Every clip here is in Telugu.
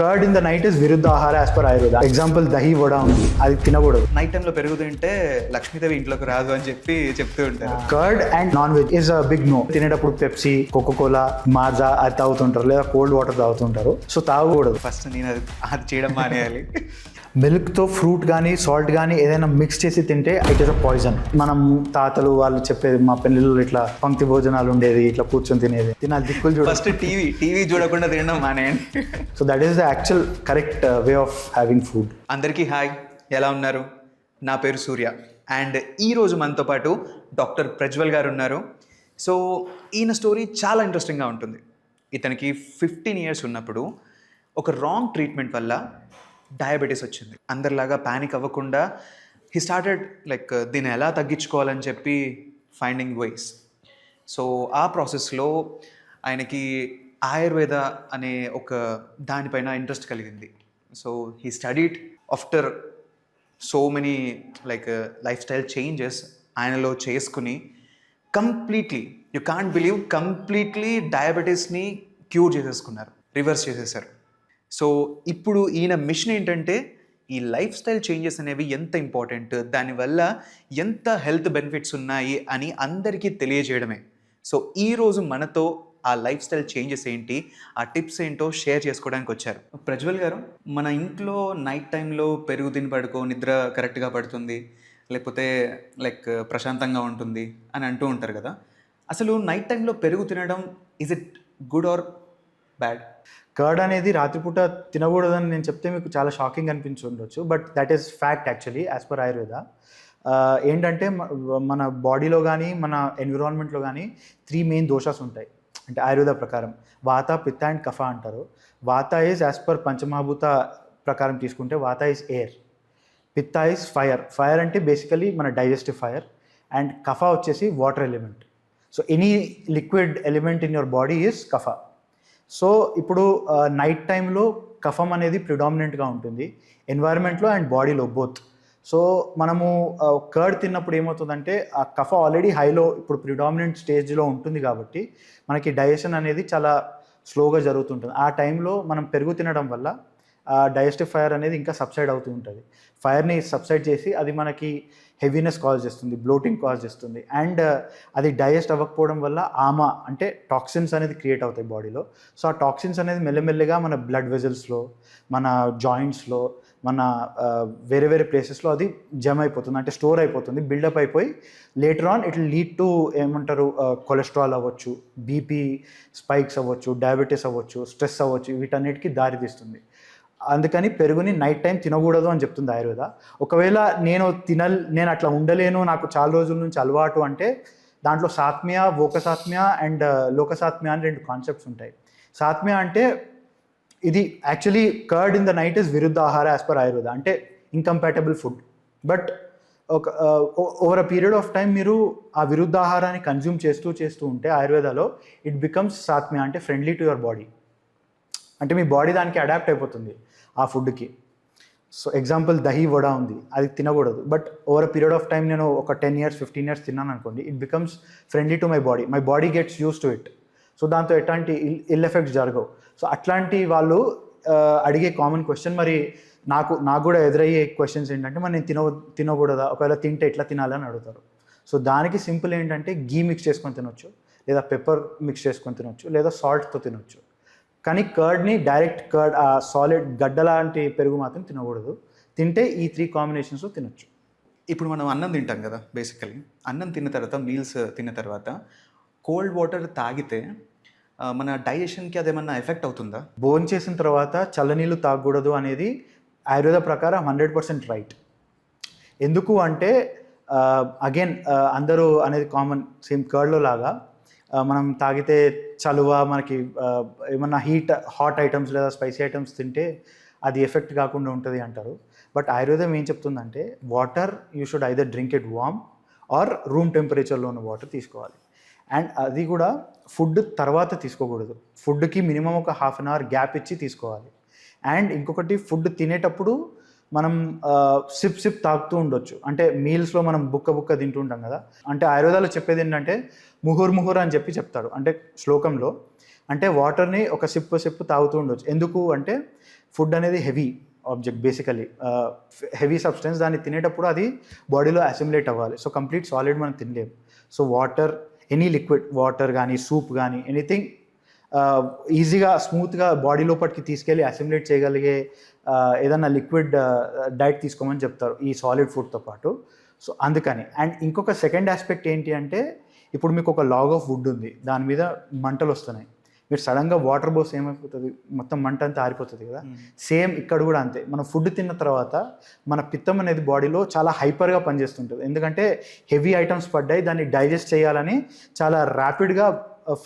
Curd in the night is viruddha ahara as per Ayurveda. Example dahi vada ఉంది, అది తినకూడదు. నైట్ టైంలో పెరుగు తింటే లక్ష్మీదేవి ఇంట్లోకి రాదు అని చెప్పి చెప్తూ ఉంటారు. Curd and non veg is a big no. తినేటప్పుడు పెప్సీ, కోకోకోలా, మాజా అది తాగుతుంటారు, లేదా కోల్డ్ వాటర్ తాగుతుంటారు. సో తాగకూడదు. ఫస్ట్ నేను అది చేయడం మానేయాలి. మిల్క్తో ఫ్రూట్ కానీ సాల్ట్ కానీ ఏదైనా మిక్స్ చేసి తింటే ఇట్ ఈస్ అ పాయిజన్. మనం తాతలు వాళ్ళు చెప్పేది, మా పెళ్ళిళ్ళు ఇట్లా పంక్తి భోజనాలు ఉండేది, ఇట్లా కూర్చొని తినేది. తినాలి దిక్కులు చూడ. ఫస్ట్ టీవీ చూడకుండా తినడం మానేయండి. So that is the actual correct way of having food. అందరికీ హాయ్, ఎలా ఉన్నారు? నా పేరు సూర్య అండ్ ఈరోజు మనతో పాటు డాక్టర్ ప్రజ్వల్ గారు ఉన్నారు. సో ఈయన స్టోరీ చాలా ఇంట్రెస్టింగ్గా ఉంటుంది. ఇతనికి 15 years ఉన్నప్పుడు ఒక రాంగ్ ట్రీట్మెంట్ వల్ల డయాబెటీస్ వచ్చింది. అందరిలాగా ప్యానిక్ అవ్వకుండా హీ స్టార్టెడ్ లైక్ దీన్ని ఎలా తగ్గించుకోవాలని చెప్పి ఫైండింగ్ వేస్. సో ఆ ప్రాసెస్లో ఆయనకి ఆయుర్వేద అనే ఒక దానిపైన ఇంట్రెస్ట్ కలిగింది. So he studied after so many like life style changes ఆయనలో చేసుకుని completely, you can't believe, completely డయాబెటీస్ని క్యూర్ చేసేసుకున్నారు, రివర్స్ చేసేసారు. సో ఇప్పుడు ఈయన మిషన్ ఏంటంటే ఈ లైఫ్ స్టైల్ చేంజెస్ అనేవి ఎంత ఇంపార్టెంట్, దానివల్ల ఎంత హెల్త్ బెనిఫిట్స్ ఉన్నాయి అని అందరికీ తెలియజేయడమే. సో ఈరోజు మనతో ఆ లైఫ్ స్టైల్ చేంజెస్ ఏంటి, ఆ టిప్స్ ఏంటో షేర్ చేసుకోవడానికి వచ్చారు. ప్రజ్వల్ గారు, మన ఇంట్లో నైట్ టైంలో పెరుగు తిని పడుకో, నిద్ర కరెక్ట్గా పడుతుంది, లేకపోతే లైక్ ప్రశాంతంగా ఉంటుంది అని అంటూ ఉంటారు కదా. అసలు నైట్ టైంలో పెరుగు తినడం is it good or bad? Curd అనేది రాత్రిపూట తినకూడదని నేను చెప్తే మీకు చాలా షాకింగ్ అనిపించి ఉండొచ్చు, but that is fact actually as per Ayurveda. ఏంటంటే మన బాడీలో కానీ మన ఎన్విరాన్మెంట్లో కానీ 3 మెయిన్ దోషాస్ ఉంటాయి. అంటే ఆయుర్వేద ప్రకారం వాత, పిత్త అండ్ కఫ అంటారు. వాత ఈజ్ యాజ్ పర్ పంచమహాభూత ప్రకారం తీసుకుంటే vata is air, pitta is fire. Fire అంటే బేసికలీ మన డైజెస్టివ్ ఫైర్, అండ్ కఫ వచ్చేసి water element. So any liquid element in your body is kapha. So ఇప్పుడు నైట్ టైంలో కఫం అనేది ప్రిడామినెంట్గా ఉంటుంది ఎన్వైరన్మెంట్లో అండ్ బాడీలో బోత్. సో మనము కర్డ్ తిన్నప్పుడు ఏమవుతుందంటే ఆ కఫ ఆల్రెడీ హైలో ఇప్పుడు ప్రిడామినెంట్ స్టేజ్లో ఉంటుంది కాబట్టి మనకి డైజెషన్ అనేది చాలా స్లోగా జరుగుతుంటుంది. ఆ టైంలో మనం పెరుగు తినడం వల్ల డైజెస్టివ్ ఫైర్ అనేది ఇంకా సబ్సైడ్ అవుతూ ఉంటుంది. ఫైర్ని సబ్సైడ్ చేసి అది మనకి హెవీనెస్ కాజ్ చేస్తుంది, బ్లోటింగ్ కాజ్ చేస్తుంది, అండ్ అది డైజెస్ట్ అవ్వకపోవడం వల్ల ఆమా అంటే టాక్సిన్స్ అనేది క్రియేట్ అవుతాయి బాడీలో. సో ఆ టాక్సిన్స్ అనేది మెల్లమెల్లగా మన బ్లడ్ వెజల్స్లో, మన జాయింట్స్లో, మన వేరే వేరే ప్లేసెస్లో అది జమ అయిపోతుంది, అంటే స్టోర్ అయిపోతుంది, బిల్డప్ అయిపోయి later on it will lead to ఏమంటారు కొలెస్ట్రాల్ అవ్వచ్చు, బీపీ స్పైక్స్ అవ్వచ్చు, డయాబెటీస్ అవ్వచ్చు, స్ట్రెస్ అవ్వచ్చు, వీటన్నిటికీ దారితీస్తుంది. అందుకని పెరుగుని నైట్ టైం తినకూడదు అని చెప్తుంది ఆయుర్వేద. ఒకవేళ నేను అట్లా ఉండలేను, నాకు చాలా రోజుల నుంచి అలవాటు అంటే దాంట్లో సాత్మ్య, వోకసాత్మ్య అండ్ లోకసాత్మ్య అని 2 కాన్సెప్ట్స్ ఉంటాయి. సాత్మ్య అంటే ఇది actually curd in the night is viruddha ahara as per Ayurveda, అంటే incompatible food. But over a period of time మీరు ఆ విరుద్ధ ఆహారాన్ని కన్జ్యూమ్ చేస్తూ ఉంటే ఆయుర్వేదాలో ఇట్ బికమ్స్ సాత్మ్య, అంటే ఫ్రెండ్లీ టు యువర్ బాడీ. అంటే మీ బాడీ దానికి అడాప్ట్ అయిపోతుంది ఆ ఫుడ్కి. సో ఎగ్జాంపుల్ దహి వడ ఉంది, అది తినకూడదు, but over a period of time నేను ఒక 10 years 15 years తిన్నాను అనుకోండి, it becomes friendly to my body gets use to it. So దాంతో ఎట్లాంటి ఇల్ ఎఫెక్ట్స్ జరగవు. సో అట్లాంటి వాళ్ళు అడిగే కామన్ క్వశ్చన్, మరి నాకు కూడా ఎదురయ్యే క్వశ్చన్స్ ఏంటంటే, మరి నేను తినకూడదా, ఒకవేళ తింటే ఎట్లా తినాలని అడుగుతారు. సో దానికి సింపుల్ ఏంటంటే గీ మిక్స్ చేసుకొని తినొచ్చు, లేదా పెప్పర్ మిక్స్ చేసుకొని తినొచ్చు, లేదా సాల్ట్తో తినొచ్చు. కానీ కర్డ్ని డైరెక్ట్ కర్డ్ ఆ సాలిడ్ గడ్డ లాంటి పెరుగు మాత్రం తినకూడదు. తింటే ఈ 3 కాంబినేషన్స్లో తినొచ్చు. ఇప్పుడు మనం అన్నం తింటాం కదా, బేసికలీ అన్నం తిన్న తర్వాత, మీల్స్ తిన్న తర్వాత కోల్డ్ వాటర్ తాగితే మన డైజెషన్కి అదేమన్నా ఎఫెక్ట్ అవుతుందా? భోజనం చేసిన తర్వాత చల్లనీళ్ళు తాగకూడదు అనేది ఆయుర్వేద ప్రకారం 100% రైట్. ఎందుకు అంటే అగైన్ అందరూ అనేది కామన్, సేమ్ కర్డ్లో లాగా మనం తాగితే చలువ, మనకి ఏమన్నా హాట్ ఐటమ్స్ లేదా స్పైసీ ఐటమ్స్ తింటే అది ఎఫెక్ట్ కాకుండా ఉంటుంది అంటారు. బట్ ఆయుర్వేదం ఏం చెప్తుందంటే water you should either drink it warm or room టెంపరేచర్లో ఉన్న వాటర్ తీసుకోవాలి. అండ్ అది కూడా ఫుడ్ తర్వాత తీసుకోకూడదు, ఫుడ్కి మినిమం ఒక 1/2 hour గ్యాప్ ఇచ్చి తీసుకోవాలి. అండ్ ఇంకొకటి, ఫుడ్ తినేటప్పుడు మనం సిప్ తాగుతూ ఉండొచ్చు. అంటే మీల్స్లో మనం బుక్క తింటూ ఉంటాం కదా, అంటే ఆయుర్వేదాలో చెప్పేది ఏంటంటే ముహుర్ అని చెప్తాడు, అంటే శ్లోకంలో. అంటే వాటర్ని ఒక సిప్ తాగుతూ ఉండొచ్చు. ఎందుకు అంటే ఫుడ్ అనేది heavy object basically, heavy substance. దాన్ని తినేటప్పుడు అది బాడీలో అసిమిలేట్ అవ్వాలి. సో కంప్లీట్ సాలిడ్ మనం తినలేము. So water, any liquid, water కానీ సూప్ కానీ ఎనీథింగ్ ఈజీగా స్మూత్గా బాడీ లోపలికి తీసుకెళ్ళి అసిమిలేట్ చేయగలిగే ఏదన్నా లిక్విడ్ డైట్ తీసుకోమని చెప్తారు ఈ సాలిడ్ ఫుడ్తో పాటు. సో అందుకని. అండ్ ఇంకొక సెకండ్ ఆస్పెక్ట్ ఏంటి అంటే, ఇప్పుడు మీకు ఒక లాగ్ ఆఫ్ వుడ్ ఉంది, దాని మీద మంటలు వస్తున్నాయి, మీరు సడన్గా వాటర్ పోస్తే ఏమైపోతుంది, మొత్తం మంట అంతా ఆరిపోతుంది కదా. సేమ్ ఇక్కడ కూడా అంతే. మనం ఫుడ్ తిన్న తర్వాత మన పిత్తం అనేది బాడీలో చాలా హైపర్గా పనిచేస్తుంటుంది. ఎందుకంటే హెవీ ఐటమ్స్ పడ్డాయి, దాన్ని డైజెస్ట్ చేయాలని చాలా ర్యాపిడ్గా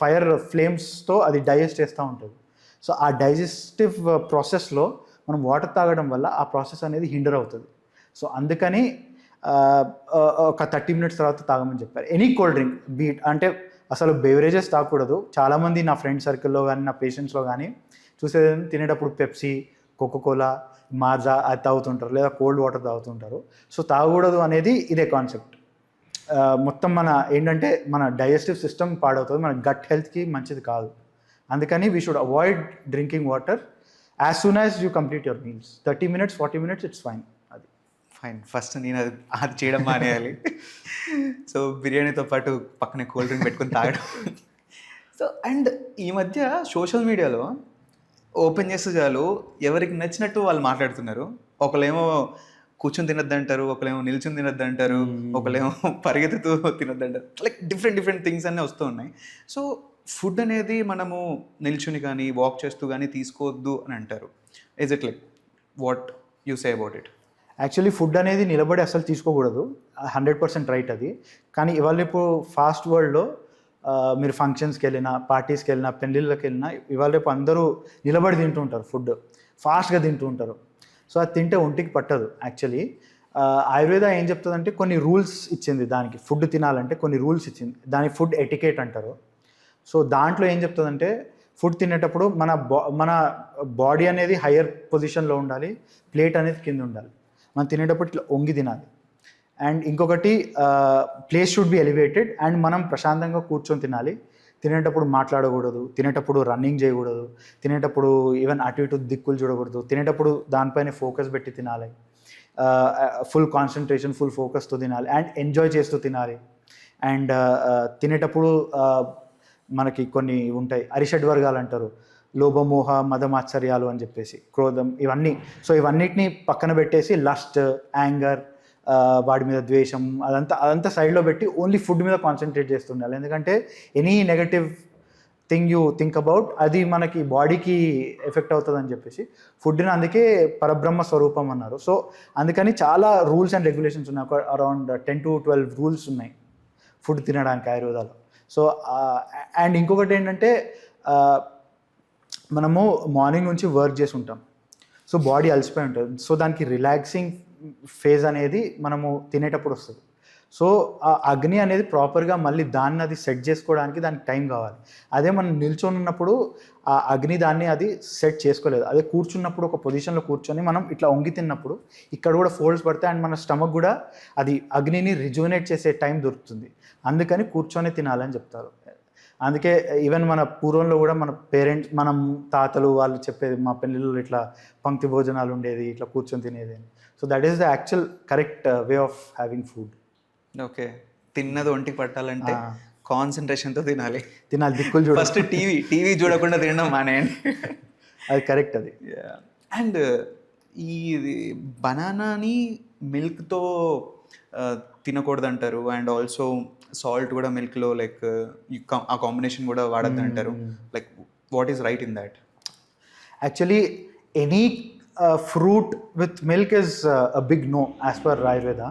ఫైర్ ఫ్లేమ్స్తో అది డైజెస్ట్ చేస్తూ ఉంటుంది. సో ఆ డైజెస్టివ్ ప్రాసెస్లో మనం వాటర్ తాగడం వల్ల ఆ ప్రాసెస్ అనేది హిండర్ అవుతుంది. సో అందుకని ఒక 30 minutes తర్వాత తాగమని చెప్పారు. ఎనీ కోల్డ్ డ్రింక్ బీట్ అంటే అసలు బెవరేజెస్ తాగకూడదు. చాలామంది నా ఫ్రెండ్ సర్కిల్లో కానీ నా పేషెంట్స్లో కానీ చూసేది తినేటప్పుడు పెప్సీ, కోకోకోలా, మాజా అది తాగుతుంటారు, లేదా కోల్డ్ వాటర్ తాగుతుంటారు. సో తాగకూడదు అనేది ఇదే కాన్సెప్ట్. మొత్తం మన ఏంటంటే మన డైజెస్టివ్ సిస్టమ్ పాడవుతుంది, మన గట్ హెల్త్కి మంచిది కాదు. అందుకని we should avoid drinking water as soon as you complete your meals. 30 minutes 40 minutes it's fine. అది ఫైన్. ఫస్ట్ నేను అది చేయడం మానేయాలి. సో బిర్యానీతో పాటు పక్కనే కూల్ డ్రింక్ పెట్టుకొని తాగడం. సో అండ్ ఈ మధ్య సోషల్ మీడియాలో ఓపెన్ చేస్తే చాలు ఎవరికి నచ్చినట్టు వాళ్ళు మాట్లాడుతున్నారు. ఒకళ్ళేమో కూర్చొని తినద్దంటారు, ఒకళ్ళేమో నిల్చొని తినద్దంటారు, ఒకళ్ళేమో పరిగెత్తుతూ తినద్దంటారు. లైక్ డిఫరెంట్ థింగ్స్ అన్నీ వస్తూ ఉన్నాయి. సో ఫుడ్ అనేది మనము నిల్చుని కానీ వాక్ చేస్తూ కానీ తీసుకోవద్దు అని అంటారు. Is it like what you say about it? Actually food అనేది నిలబడి అసలు తీసుకోకూడదు, 100% రైట్ అది. కానీ ఇవాళ ఇప్పుడు ఫాస్ట్ వరల్డ్లో మీరు ఫంక్షన్స్కి వెళ్ళినా, పార్టీస్కి వెళ్ళినా, పెళ్ళిళ్ళకి వెళ్ళినా ఇవాళ రేపు అందరూ నిలబడి తింటూ ఉంటారు, ఫుడ్ ఫాస్ట్గా తింటూ ఉంటారు. సో అది తింటే ఒంటికి పట్టదు. యాక్చువల్లీ ఆయుర్వేద ఏం చెప్తుందంటే కొన్ని రూల్స్ ఇచ్చింది దానికి. ఫుడ్ తినాలంటే కొన్ని రూల్స్ ఇచ్చింది, దాని ఫుడ్ ఎటికేట్ అంటారు. సో దాంట్లో ఏం చెప్తుందంటే ఫుడ్ తినేటప్పుడు మన బాడీ అనేది హయ్యర్ పొజిషన్లో ఉండాలి, ప్లేట్ అనేది కింద ఉండాలి. మనం తినేటప్పుడు ఇట్లా వంగి తినాలి. అండ్ ఇంకొకటి place should be elevated. And మనం ప్రశాంతంగా కూర్చొని తినాలి. తినేటప్పుడు మాట్లాడకూడదు, తినేటప్పుడు రన్నింగ్ చేయకూడదు, తినేటప్పుడు ఈవెన్ అటు ఇటు దిక్కులు చూడకూడదు, తినేటప్పుడు దానిపైన ఫోకస్ పెట్టి తినాలి, ఫుల్ కాన్సన్ట్రేషన్ ఫుల్ ఫోకస్తో తినాలి, అండ్ ఎంజాయ్ చేస్తూ తినాలి. అండ్ తినేటప్పుడు మనకి కొన్ని ఉంటాయి, అరిషడ్ వర్గాలు అంటారు, లోభమోహ మదమాత్సర్యాలు అని చెప్పేసి, క్రోధం, ఇవన్నీ. సో ఇవన్నిటిని పక్కన పెట్టేసి లస్ట్, యాంగర్, వాడి మీద ద్వేషం, అదంతా సైడ్లో పెట్టి ఓన్లీ ఫుడ్ మీద కాన్సన్ట్రేట్ చేస్తుండాలి. ఎందుకంటే any negative thing you think about అది మనకి బాడీకి ఎఫెక్ట్ అవుతుంది అని చెప్పేసి ఫుడ్ని అందుకే పరబ్రహ్మ స్వరూపం అన్నారు. సో అందుకని చాలా రూల్స్ అండ్ రెగ్యులేషన్స్ ఉన్నాయి, ఒక అరౌండ్ 10 to 12 రూల్స్ ఉన్నాయి ఫుడ్ తినడానికి ఆయుర్వేదాలో. సో అండ్ ఇంకొకటి ఏంటంటే మనము మార్నింగ్ నుంచి వర్క్ చేసి ఉంటాం, సో బాడీ అలసిపోయి ఉంటుంది. సో దానికి రిలాక్సింగ్ ఫేజ్ అనేది మనము తినేటప్పుడు వస్తుంది. సో ఆ అగ్ని అనేది ప్రాపర్గా మళ్ళీ దాన్ని అది సెట్ చేసుకోవడానికి దానికి టైం కావాలి. అదే మనం నిల్చొని ఉన్నప్పుడు ఆ అగ్ని దాన్ని అది సెట్ చేసుకోలేదు. అదే కూర్చున్నప్పుడు ఒక పొజిషన్లో కూర్చొని మనం ఇట్లా వంగి తిన్నప్పుడు ఇక్కడ కూడా ఫోల్డ్స్ పడతాయి, అండ్ మన స్టమక్ కూడా అది అగ్నిని రిజువనేట్ చేసే టైం దొరుకుతుంది. అందుకని కూర్చొని తినాలని చెప్తారు. అందుకే ఈవెన్ మన పూర్వంలో కూడా మన పేరెంట్స్, మనం తాతలు వాళ్ళు చెప్పేది, మా పెళ్ళిళ్ళు ఇట్లా పంక్తి భోజనాలు ఉండేది, ఇట్లా కూర్చొని తినేది. So that is the actual correct way of having food. Okay, తిన్నది ఒంటికి పట్టాలంటే కాన్సన్ట్రేషన్తో తినాలి, దిక్కులు చూడాలి. ఫస్ట్ టీవీ చూడకుండా తినడం మానేయండి. అది కరెక్ట్ అది. అండ్ ఈ బనానాని మిల్క్తో తినకూడదు అంటారు, అండ్ ఆల్సో సాల్ట్ కూడా మిల్క్లో లైక్ ఆ కాంబినేషన్ కూడా వాడద్దు అంటారు. Like what is right in that? Actually any fruit with milk is a big no as per Ayurveda.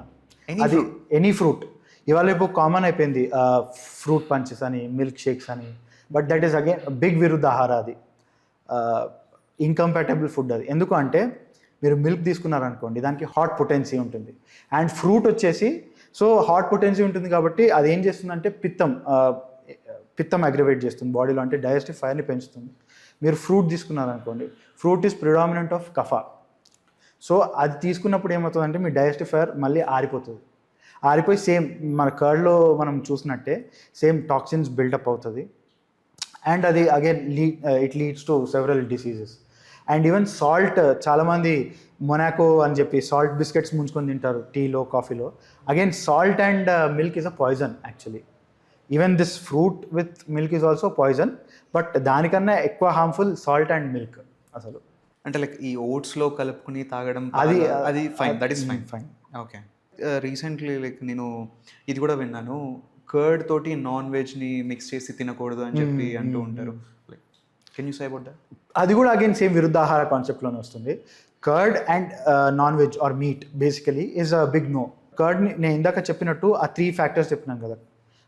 అది ఎనీ ఫ్రూట్ ఇవాళ ఇప్పుడు కామన్ అయిపోయింది, ఫ్రూట్ పంచెస్ అని, మిల్క్ షేక్స్ అని. But that is again big viruddha ahara, అది ఇంకంపాటబుల్ ఫుడ్. అది ఎందుకు అంటే మీరు మిల్క్ తీసుకున్నారనుకోండి, దానికి హాట్ పొటెన్సీ ఉంటుంది, అండ్ ఫ్రూట్ వచ్చేసి సో హాట్ పొటెన్సీ ఉంటుంది కాబట్టి అది ఏం చేస్తుందంటే పిత్తం అగ్రివేట్ చేస్తుంది బాడీలో, అంటే డైజెస్టివ్ ఫైర్ని పెంచుతుంది. మీరు ఫ్రూట్ తీసుకున్నారనుకోండి, fruit is predominant of kapha. So అది తీసుకున్నప్పుడు ఏమవుతుందంటే మీ డైజెస్టివ్ ఫైర్ మళ్ళీ ఆరిపోయి సేమ్ మన కర్డ్లో మనం చూసినట్టే సేమ్ టాక్సిన్స్ బిల్డప్ అవుతుంది, అండ్ అది again it leads to several diseases. And even salt, చాలామంది మొనాకో అని చెప్పి సాల్ట్ బిస్కెట్స్ ముంచుకొని తింటారు టీలో కాఫీలో. Again salt and milk is a poison actually. Even this fruit with milk is also poison, but దానికన్నా ఎక్కువ హార్మ్ఫుల్ సాల్ట్ అండ్ మిల్క్ అసలు. అంటే లైక్ ఈ ఓట్స్లో కలుపుకుని తాగడం అది- అది fine, that is fine. Fine. Okay. Recently like నేను ఇది కూడా విన్నాను, కర్డ్ తోటి నాన్ వెజ్ని మిక్స్ చేసి తినకూడదు అని చెప్పి అంటూ ఉంటారు. Like can you say about that? అది కూడా అగైన్ సేమ్ విరుద్ధాహార కాన్సెప్ట్లోనే వస్తుంది. Curd and non veg or meat basically is a big no. కర్డ్ని నేను ఇందాక చెప్పినట్టు ఆ 3 ఫ్యాక్టర్స్ చెప్పినాను కదా,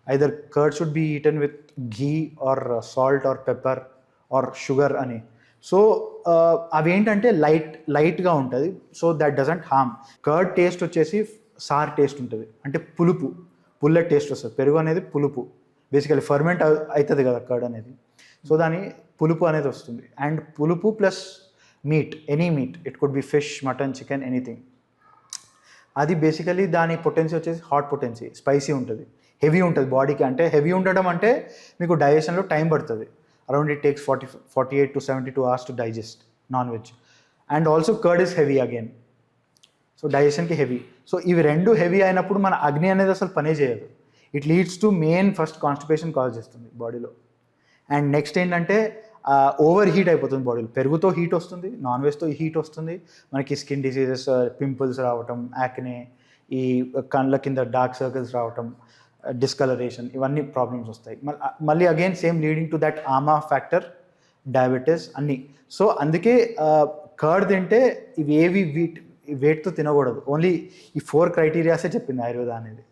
either curd should be eaten with ghee or salt or pepper or sugar అని. సో అవేంటంటే లైట్గా ఉంటుంది, so that doesn't harm. Curd taste వచ్చేసి సార్ టేస్ట్ ఉంటుంది, అంటే పుల్లెట్ టేస్ట్ వస్తుంది. పెరుగు అనేది పులుపు, బేసికలీ ఫర్మెంట్ అవుతుంది కదా కర్డ్ అనేది, సో దాని పులుపు అనేది వస్తుంది. అండ్ పులుపు plus meat, any meat, it could be fish, mutton, chicken, anything. అది బేసికలీ దాని పొటెన్సీ వచ్చేసి హాట్ పొటెన్సీ, స్పైసీ ఉంటుంది, హెవీ ఉంటుంది బాడీకి. అంటే హెవీ ఉండడం అంటే మీకు డైజెషన్లో టైం పడుతుంది. Around it takes 48 to 72 hours to digest non veg. And also curd is heavy again, so డైజెషన్కి హెవీ. సో ఇవి రెండు హెవీ అయినప్పుడు మన అగ్ని అనేది అసలు పనే చేయదు. It leads to main first constipation cause చేస్తుంది బాడీలో. అండ్ నెక్స్ట్ ఏంటంటే ఓవర్ హీట్ అయిపోతుంది బాడీలో. పెరుగుతో హీట్ వస్తుంది, నాన్ వెజ్తో హీట్ వస్తుంది, మనకి స్కిన్ డిసీజెస్, పింపుల్స్ రావటం, యాక్నే, ఈ కళ్ళ కింద డార్క్ సర్కిల్స్ రావటం, డిస్కలరేషన్, ఇవన్నీ ప్రాబ్లమ్స్ వస్తాయి. మళ్ళీ again same leading to that Aama factor, diabetes అన్నీ. సో అందుకే కర్డ్ తింటే ఇవేవి వేటితో తినకూడదు. ఓన్లీ ఈ 4 క్రైటీరియాసే చెప్పింది ఆయుర్వేద అనేది.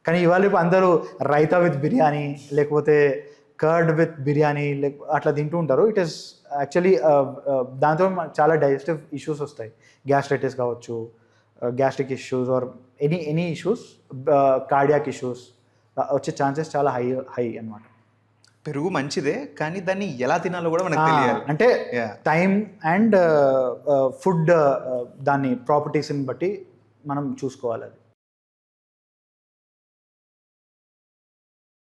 కానీ ఇవాళ అందరూ రైతా విత్ బిర్యానీ, లేకపోతే కర్డ్ విత్ బిర్యానీ అట్లా తింటూ ఉంటారు. ఇట్ ఈస్ యాక్చువల్లీ దాంతో చాలా డైజెస్టివ్ ఇష్యూస్ వస్తాయి. గ్యాస్ట్రైటిస్ కావచ్చు, gastric issues or any issues, cardiac issues వచ్చే ఛాన్సెస్ చాలా హై అన్నమాట. పెరుగు మంచిదే, కానీ దాన్ని ఎలా తినాలో కూడా మనకు తెలియాలి. అంటే Yeah. టైం అండ్ ఫుడ్ దాని ప్రాపర్టీస్ని బట్టి మనం చూసుకోవాలి అది.